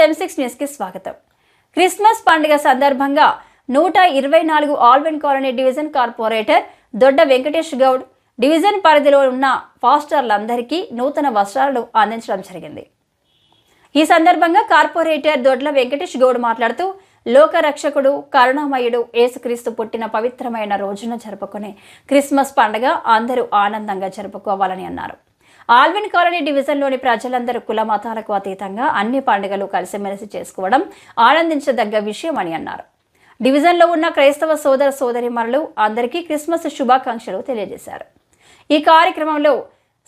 M6 news కి స్వాగతం. Christmas పండుగ సందర్భంగా 124 Alvin colony division corporator Dodda Venkatesh Goud division పరిధిలో ఉన్న పాస్టర్లందరికీ నూతన వస్త్రాలను అందించడం జరిగింది. ఈ సందర్భంగా కార్పొరేటర్ దొడ్ల వెంకటేష్ గౌడ్ మాట్లాడుతూ లోక రక్షకుడు కరుణామయుడు యేసుక్రీస్తు పుట్టిన పవిత్రమైన రోజున జరుపుకునే క్రిస్మస్ పండుగ అందరూ ఆనందంగా జరుపుకోవాలని అన్నారు. ఆల్విన్ కాలనీ డివిజన్లోని ప్రజలందరూ కుల మతాలకు అతీతంగా అన్ని పండుగలు కలిసిమెలిసి చేసుకోవడం ఆనందించదగ్గ విషయం అని అన్నారు. డివిజన్లో ఉన్న క్రైస్తవ సోదర సోదరీమణులు అందరికీ క్రిస్మస్ శుభాకాంక్షలు తెలియజేశారు. ఈ కార్యక్రమంలో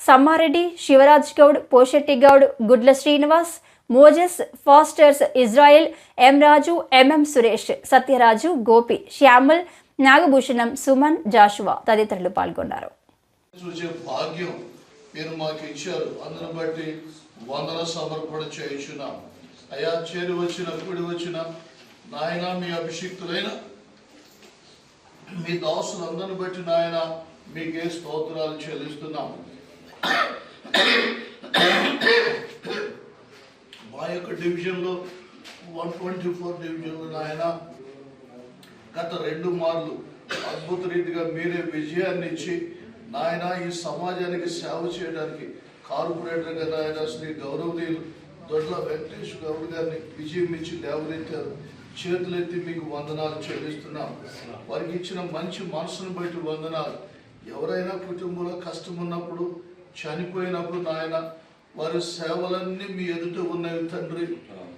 సమ్మారెడ్డి, శివరాజ్ గౌడ్, పోషెట్టి గౌడ్, గుడ్ల శ్రీనివాస్, మోజెస్, ఫాస్టర్స్ ఇజ్రాయెల్, ఎం రాజు, ఎంఎం సురేష్, సత్యరాజు, గోపి, శ్యామల్, నాగభూషణం, సుమన్, జాషువా తదితరులు పాల్గొన్నారు. మీరు మాకు ఇచ్చారు, అందును బట్టి వందన సమర్పణ చేయించున్నాం. అయా చేరి వచ్చిన కూడి వచ్చిన నాయన మీ అభిషిక్తులైన మీ దాసులందరిని బట్టి నాయన మీకే స్తోత్రాలు చెల్లిస్తున్నాం. మా యొక్క డివిజన్లో 124 డివిజన్లో నాయన గత 2 మార్లు అద్భుత రీతిగా మీరే విజయాన్ని ఇచ్చి నాయన ఈ సమాజానికి సేవ చేయడానికి కార్పొరేటర్గా నాయన శ్రీ గౌరవనీయులు దొడ్ల వెంకటేష్ గౌడ్ గారిని విజయం ఇచ్చి లేవనెత్తారు. చేతులెత్తి మీకు వందనాలు చెల్లిస్తున్నాం. వారికి ఇచ్చిన మంచి మనసును బట్టి వందనాలు. ఎవరైనా కుటుంబంలో కష్టం ఉన్నప్పుడు, చనిపోయినప్పుడు నాయన వారి సేవలన్నీ మీ ఎదుట ఉన్నవి తండ్రి.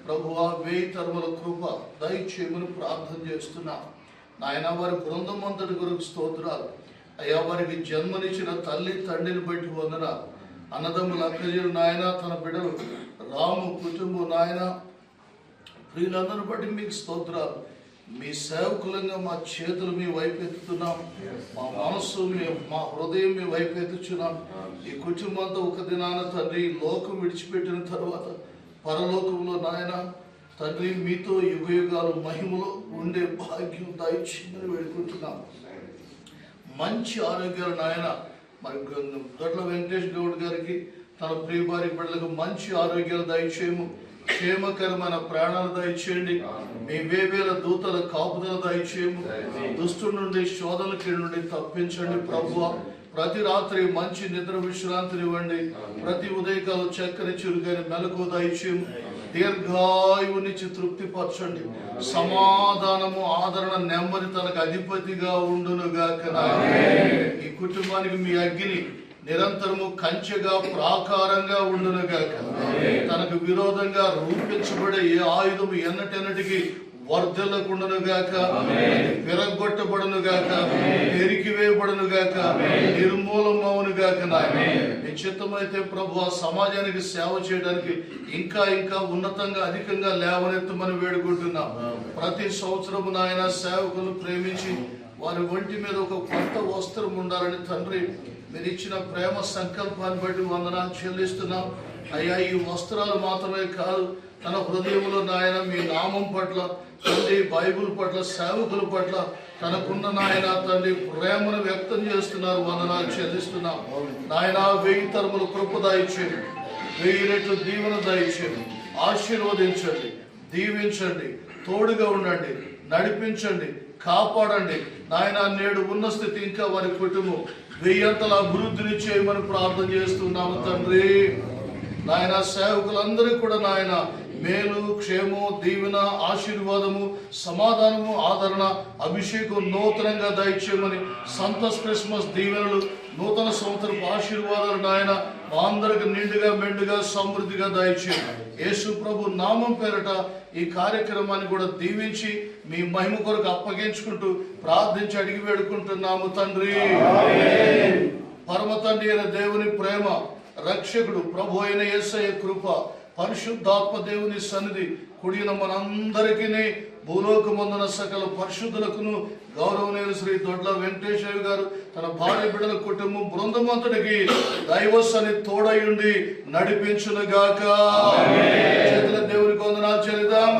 ప్రభువా 1000 తరముల కృప దయచేయమని ప్రార్థన చేస్తున్నాం. నాయన వారి బృందం అంతటి కొరకు స్తోత్రాలు. అయ్యా వారికి జన్మనిచ్చిన తల్లి తండ్రిని బట్టి వందనాలు. అన్నదమ్ముల అక్కజలు నాయన తన బిడ్డలు రాము కుటుంబం నాయన ప్రియులందరిని బట్టి మీకు స్తోత్రాలు. మీ సేవకులంగా మా చేతులు మీ వైపు ఎత్తుతున్నాం, మా మనస్సు మా హృదయం మీ వైపు ఎత్తుచున్నాం. ఈ కుటుంబంతో ఒక దినాన తండ్రి లోకం విడిచిపెట్టిన తర్వాత పరలోకంలో నాయన తండ్రి మీతో యుగ యుగాలు మహిమలో ఉండే భాగ్యం దయచేయమని వేడుకుంటున్నాం. మంచి ఆరోగ్యాలు నాయన మరి దొడ్ల వెంకటేష్ గౌడ్ గారికి తన ప్రియభార్య బిడ్డలకు మంచి ఆరోగ్యాలు దయచేయము. క్షేమకరమైన ప్రాణాలు దయచేయండి. మీ వేవేల దూతల కాపుదల దయచేయము. దుష్టుడి నుండి శోధనకి నుండి తప్పించండి ప్రభువా. ప్రతి రాత్రి మంచి నిద్ర విశ్రాంతిని ఇవ్వండి. ప్రతి ఉదయకాలం చక్కని చురుకైన మెలకు దయచేయము. దీర్ఘాయువునిచ్చి తృప్తిపరచండి. సమాధానము, ఆదరణ, నెమ్మది తనకు అధిపతిగా ఉండునుగాక. ఈ కుటుంబానికి మీ అగ్ని నిరంతరము కంచెగా ప్రాకారంగా ఉండునుగాక. తనకు విరోధంగా రూపించబడే ఏ ఆయుధము ఎన్నటెన్నటికి వర్ధలకుండునుగాక, విరగొట్టబడునుగాక, పెరికివేయబడునుగాక, నిర్మూలమవునుగాక. నాయన నిశ్చితమైతే ప్రభు సమాజానికి సేవ చేయడానికి ఇంకా ఇంకా ఉన్నతంగా అధికంగా లేవనెత్తమని వేడుకుంటున్నాం. ప్రతి సంవత్సరము నాయన సేవకులు ప్రేమించి వారి ఒంటి మీద ఒక కొత్త వస్త్రం ఉండాలని తండ్రి మీరు ఇచ్చిన ప్రేమ సంకల్పాన్ని బట్టి వందనాలు చెల్లిస్తున్నాం. అయ్యా ఈ వస్త్రాలు మాత్రమే కాదు, తన హృదయంలో నాయన మీ నామం పట్ల తండ్రి, బైబుల్ పట్ల, సేవకుల పట్ల తనకున్న నాయన తండ్రి ప్రేమను వ్యక్తం చేస్తున్నారు. వందనాలు చెల్లిస్తున్నాం. నాయన 1000 తరముల కృప దయచేయండి, 1000 రెట్లు దీవెన దయచేయండి. ఆశీర్వదించండి, దీవించండి, తోడుగా ఉండండి, నడిపించండి, కాపాడండి. నాయన నేడు ఉన్న స్థితి ఇంకా వారి కుటుంబం 1000 అంతల అభివృద్ధిని చేయమని ప్రార్థన చేస్తున్నాము తండ్రి. నాయన సేవకులందరికీ కూడా నాయన మేలు, క్షేమం, దీవెన, ఆశీర్వాదము, సమాధానము, ఆదరణ, అభిషేకం నూతనంగా దయచేయమని, సంతోష్ క్రిస్మస్ దీవెనలు, నూతన సంవత్సరపు ఆశీర్వాదాలు నాయన మా అందరికి నిండుగా మెండుగా సమృద్ధిగా దయచేయండి. యేసు ప్రభు నామం పేరట ఈ కార్యక్రమాన్ని కూడా దీవించి మీ మహిమ కొరకు అప్పగించుకుంటూ ప్రార్థించి అడిగి వేడుకుంటున్నాము తండ్రి. పరమ తండ్రి అయిన దేవుని ప్రేమ, రక్షకుడు ప్రభు అయిన యేసయ్య కృప, పరిశుద్ధాత్మ దేవుని సన్నిధి కూడిన మనందరికీ భూలోకమందున సకల పరిశుద్ధులకును గౌరవనీయులు శ్రీ దొడ్ల వెంకటేశ్వర గారు తన భార్య బిడ్డల కుటుంబం బృందమంతటికి దైవసని తోడయుండి నడిపించునుగాక. చేతుల దేవునికి వందనాలు చెల్లిద్దాం.